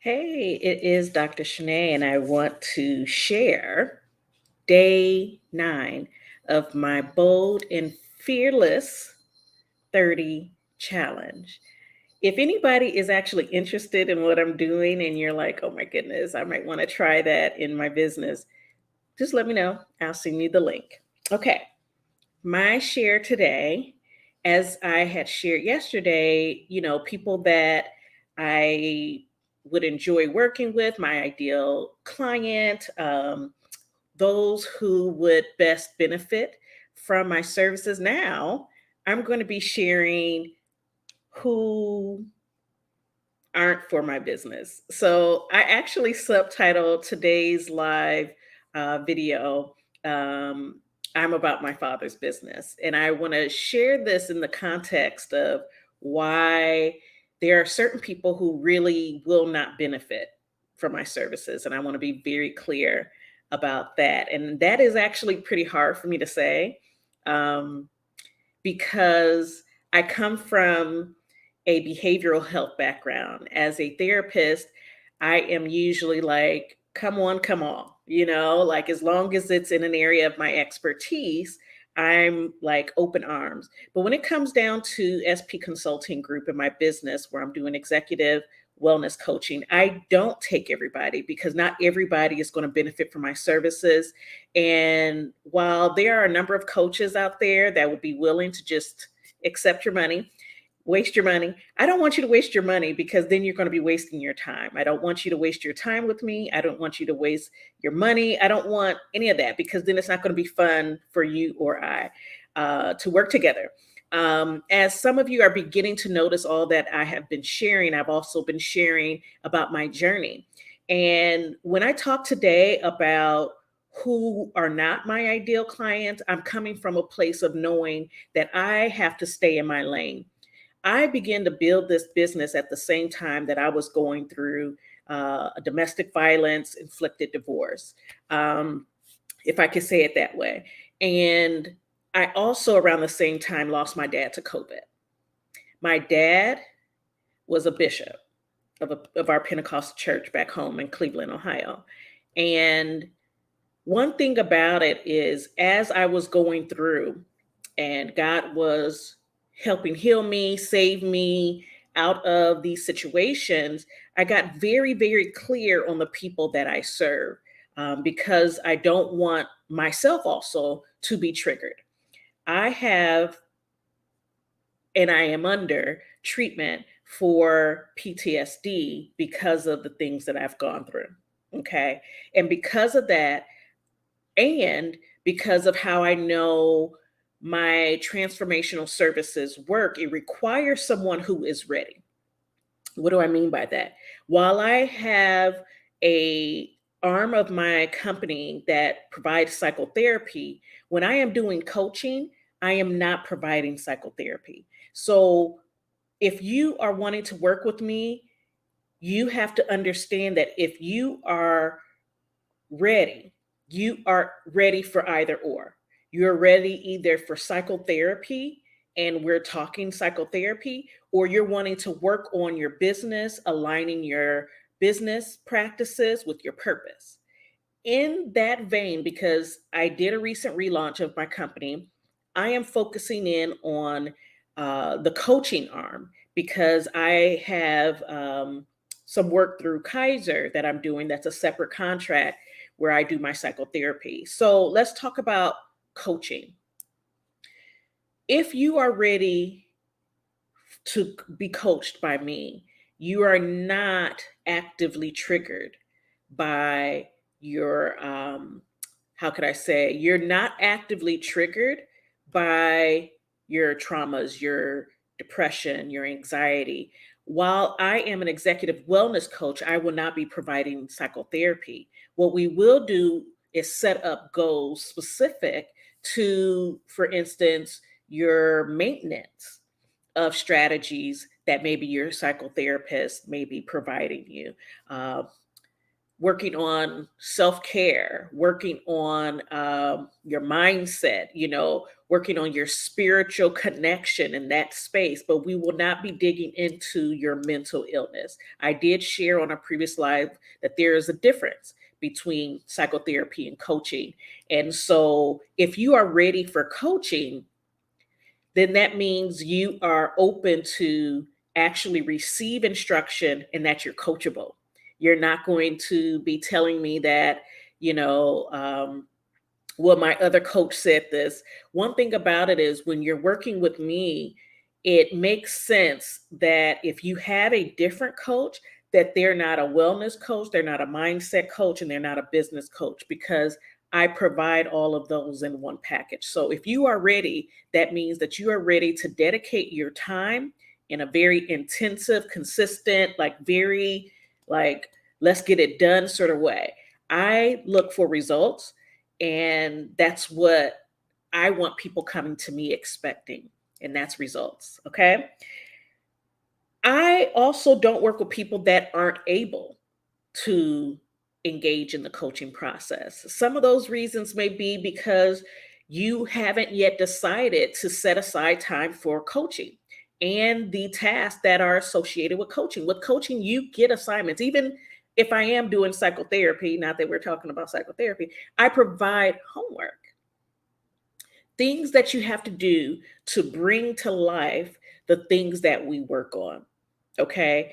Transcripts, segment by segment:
Hey, it is Dr. Shanae, and I want to share day 9 of my bold and fearless 30 challenge. If anybody is actually interested in what I'm doing and you're like, oh my goodness, I might want to try that in my business, just let me know. I'll send you the link. Okay, my share today, as I had shared yesterday, people that I would enjoy working with, my ideal client, those who would best benefit from my services. Now, I'm going to be sharing who aren't for my business. So I actually subtitled today's live video, um, I'm about my father's business. And I want to share this in the context of why there are certain people who really will not benefit from my services. And I want to be very clear about that. And that is actually pretty hard for me to say. Um, because I come from a behavioral health background. As a therapist, I am usually like, come on, come on, like as long as it's in an area of my expertise, I'm like open arms. But when it comes down to SP Consulting Group in my business, where I'm doing executive wellness coaching, I don't take everybody because not everybody is going to benefit from my services. And while there are a number of coaches out there that would be willing to just accept your money, waste your money, I don't want you to waste your money because then you're going to be wasting your time. I don't want you to waste your time with me. I don't want you to waste your money. I don't want any of that because then it's not going to be fun for you or I to work together. As some of you are beginning to notice all that I have been sharing, I've also been sharing about my journey. And when I talk today about who are not my ideal clients, I'm coming from a place of knowing that I have to stay in my lane. I began to build this business at the same time that I was going through a domestic violence inflicted divorce, if I could say it that way. And I also, around the same time, lost my dad to COVID. My dad was a bishop of our Pentecostal church back home in Cleveland, Ohio. And one thing about it is, as I was going through, and God was helping heal me, save me out of these situations, I got very, very clear on the people that I serve because I don't want myself also to be triggered. I have and I am under treatment for PTSD because of the things that I've gone through. Okay. And because of that, and because of how I know my transformational services work, it requires someone who is ready. What do I mean by that? While I have a arm of my company that provides psychotherapy, when I am doing coaching, I am not providing psychotherapy. So if you are wanting to work with me, you have to understand that if you are ready, you are ready for either or. You're ready either for psychotherapy, and we're talking psychotherapy, or you're wanting to work on your business, aligning your business practices with your purpose. In that vein, because I did a recent relaunch of my company, I am focusing in on the coaching arm because I have some work through Kaiser that I'm doing that's a separate contract where I do my psychotherapy. So let's talk about coaching. If you are ready to be coached by me, you are not actively triggered by your how could I say, you're not actively triggered by your traumas, your depression, your anxiety. While I am an executive wellness coach, I will not be providing psychotherapy. What we will do is set up goals specific to, for instance, your maintenance of strategies that maybe your psychotherapist may be providing you. Uh, working on self-care, working on your mindset, working on your spiritual connection in that space, but we will not be digging into your mental illness. I did share on a previous live that there is a difference between psychotherapy and coaching. And so if you are ready for coaching, then that means you are open to actually receive instruction and that you're coachable. You're not going to be telling me that, you know, well, my other coach said this. One thing about it is when you're working with me, it makes sense that if you have a different coach, that they're not a wellness coach, they're not a mindset coach, and they're not a business coach, because I provide all of those in one package. So if you are ready, that means that you are ready to dedicate your time in a very intensive, consistent, like very like let's get it done sort of way. I look for results, and that's what I want people coming to me expecting, and that's results. Okay. I also don't work with people that aren't able to engage in the coaching process. Some of those reasons may be because you haven't yet decided to set aside time for coaching and the tasks that are associated with coaching. With coaching, you get assignments. Even if I am doing psychotherapy, not that we're talking about psychotherapy, I provide homework, things that you have to do to bring to life the things that we work on. Okay.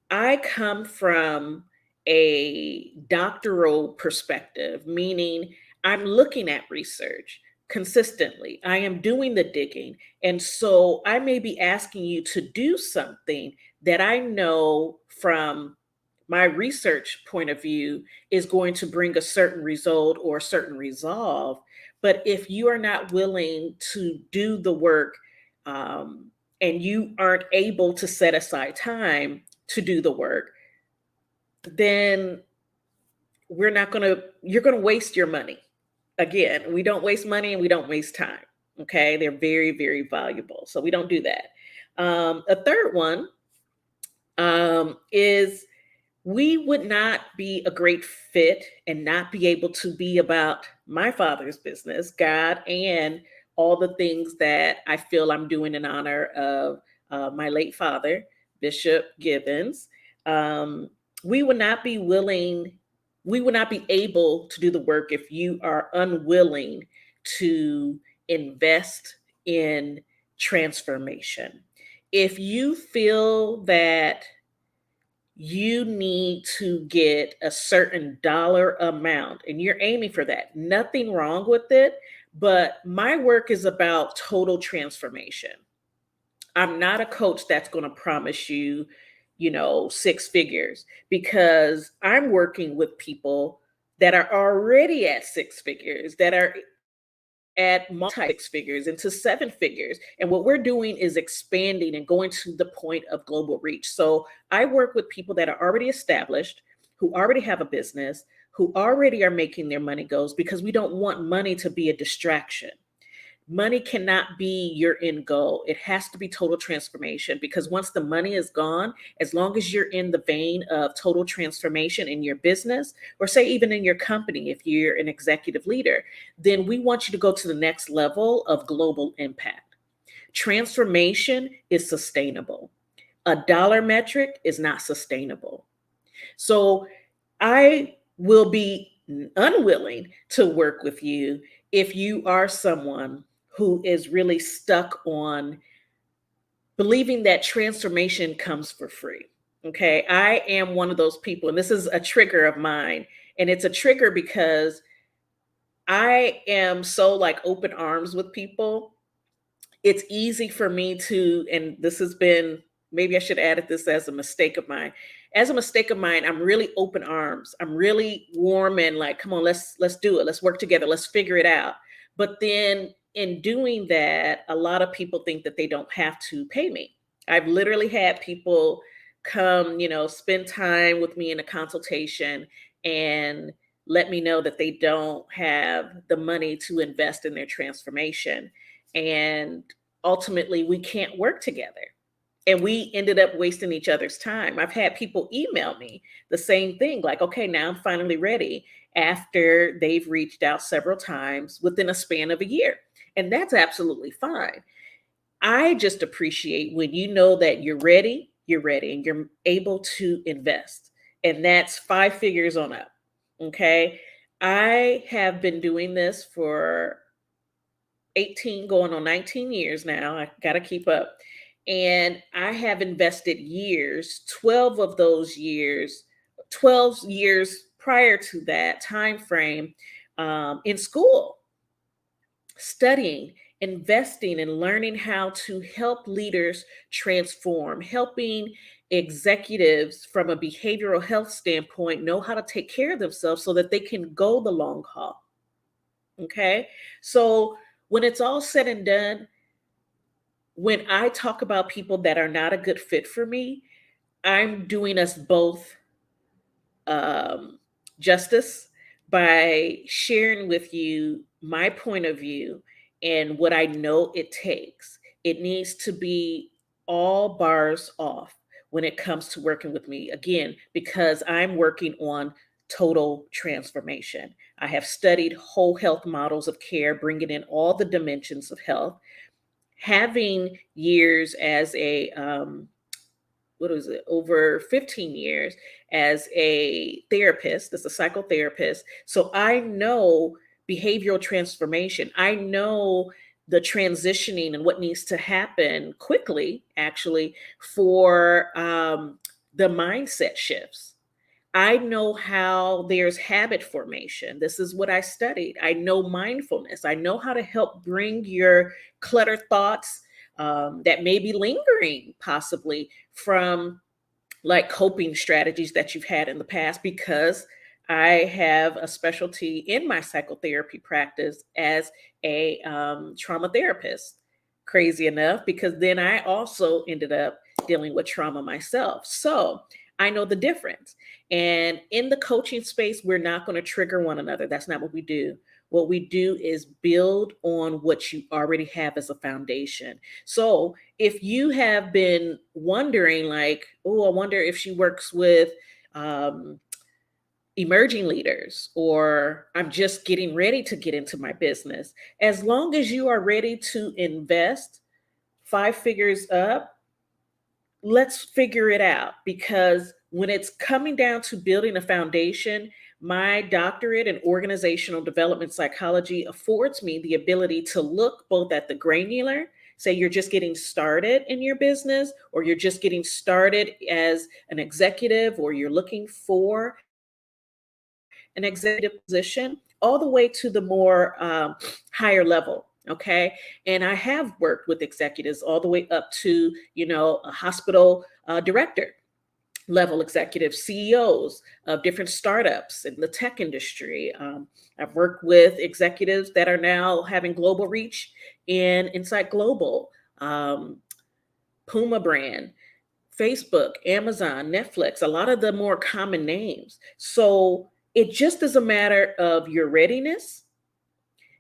I come from a doctoral perspective, meaning I'm looking at research consistently. I am doing the digging. And so I may be asking you to do something that I know from my research point of view is going to bring a certain result or a certain resolve. But if you are not willing to do the work, and you aren't able to set aside time to do the work, then you're going to waste your money. Again, we don't waste money and we don't waste time. Okay. They're very, very valuable. So we don't do that. A third one is we would not be a great fit and not be able to be about my Father's business, God, and all the things that I feel I'm doing in honor of my late father, Bishop Gibbons. Um, we would not be willing, we would not be able to do the work if you are unwilling to invest in transformation. If you feel that you need to get a certain dollar amount and you're aiming for that, nothing wrong with it. But my work is about total transformation. I'm not a coach that's going to promise you, six figures, because I'm working with people that are already at six figures, that are at multi six figures into seven figures. And what we're doing is expanding and going to the point of global reach. So I work with people that are already established, who already have a business, who already are making their money goals, because we don't want money to be a distraction. Money cannot be your end goal. It has to be total transformation, because once the money is gone, as long as you're in the vein of total transformation in your business, or say even in your company, if you're an executive leader, then we want you to go to the next level of global impact. Transformation is sustainable. A dollar metric is not sustainable. So I will be unwilling to work with you if you are someone who is really stuck on believing that transformation comes for free. Okay. I am one of those people, and this is a trigger of mine. And it's a trigger because I am so like open arms with people. It's easy for me to, and this has been, maybe I should have added this as a mistake of mine. As a mistake of mine, I'm really open arms. I'm really warm and like, come on, let's do it. Let's work together. Let's figure it out. But then in doing that, a lot of people think that they don't have to pay me. I've literally had people come, spend time with me in a consultation and let me know that they don't have the money to invest in their transformation. And ultimately, we can't work together. And we ended up wasting each other's time. I've had people email me the same thing, like, okay, now I'm finally ready, after they've reached out several times within a span of a year. And that's absolutely fine. I just appreciate when you know that you're ready, and you're able to invest. And that's five figures on up. Okay. I have been doing this for 18, going on 19 years now. I got to keep up. And I have invested years, 12 of those years, 12 years prior to that time frame, in school, studying, investing, and learning how to help leaders transform, helping executives from a behavioral health standpoint know how to take care of themselves so that they can go the long haul. Okay. So when it's all said and done, when I talk about people that are not a good fit for me, I'm doing us both um, justice by sharing with you my point of view and what I know it takes. It needs to be all bars off when it comes to working with me. Again, because I'm working on total transformation. I have studied whole health models of care, bringing in all the dimensions of health, having years as a what was it, over 15 years as a therapist, as a psychotherapist. So I know behavioral transformation. I know the transitioning and what needs to happen quickly, actually, for the mindset shifts. I know how there's habit formation. This is what I studied. I know mindfulness. I know how to help bring your cluttered thoughts that may be lingering possibly from like coping strategies that you've had in the past, because I have a specialty in my psychotherapy practice as a trauma therapist. Crazy enough, because then I also ended up dealing with trauma myself. So I know the difference. And in the coaching space, we're not going to trigger one another. That's not what we do. What we do is build on what you already have as a foundation. So if you have been wondering, like, oh, I wonder if she works with um, emerging leaders, or I'm just getting ready to get into my business, as long as you are ready to invest five figures up, let's figure it out. Because when it's coming down to building a foundation, my doctorate in organizational development psychology affords me the ability to look both at the granular, say you're just getting started in your business, or you're just getting started as an executive, or you're looking for an executive position, all the way to the more higher level. Okay. And I have worked with executives all the way up to, a hospital director level executives, CEOs of different startups in the tech industry. I've worked with executives that are now having global reach in Insight Global, um, Puma brand, Facebook, Amazon, Netflix, a lot of the more common names. So it just is a matter of your readiness,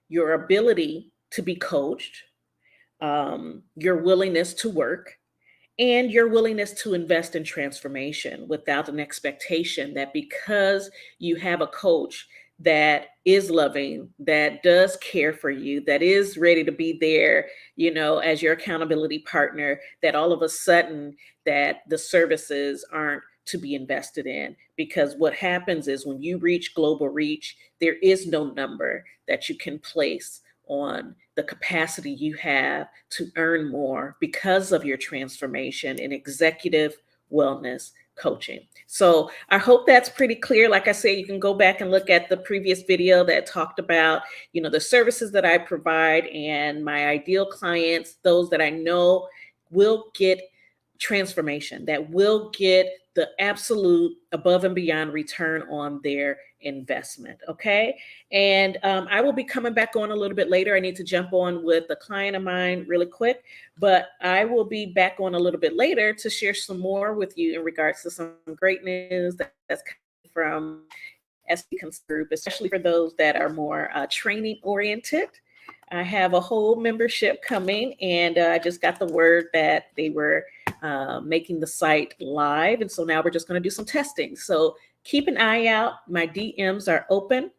your ability to be coached, your willingness to work, and your willingness to invest in transformation without an expectation that because you have a coach that is loving, that does care for you, that is ready to be there, as your accountability partner, that all of a sudden that the services aren't to be invested in. Because what happens is when you reach global reach, there is no number that you can place on the capacity you have to earn more because of your transformation in executive wellness coaching. So I hope that's pretty clear. Like I say, you can go back and look at the previous video that talked about, the services that I provide and my ideal clients, those that I know will get transformation, that will get the absolute above and beyond return on their investment. Okay. And I will be coming back on a little bit later. I need to jump on with a client of mine really quick, but I will be back on a little bit later to share some more with you in regards to some great news that's coming from SB Group, especially for those that are more training oriented. I have a whole membership coming, and I just got the word that they were making the site live. And so now we're just going to do some testing. So keep an eye out. My DMs are open.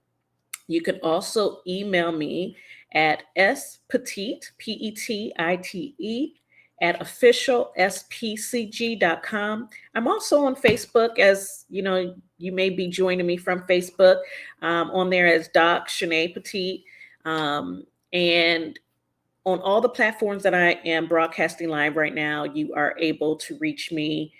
You can also email me at spetite, P-E-T-I-T-E, at officialspcg.com. I'm also on Facebook, as you know, you may be joining me from Facebook, on there as Doc Shanae Petite. And on all the platforms that I am broadcasting live right now, you are able to reach me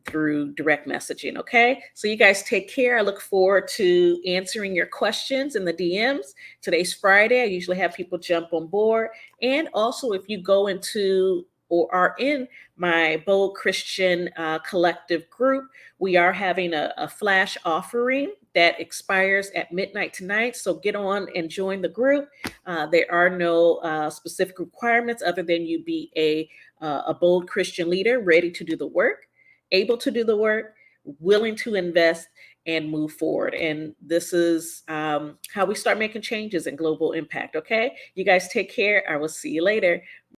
through direct messaging. Okay. So you guys take care. I look forward to answering your questions in the DMs. Today's Friday. I usually have people jump on board. And also, if you go into or are in my Bold Christian collective group, we are having a flash offering that expires at midnight tonight. So get on and join the group. There are no specific requirements other than you be a bold Christian leader ready to do the work, able to do the work, willing to invest and move forward. And this is how we start making changes in global impact. Okay. You guys take care. I will see you later.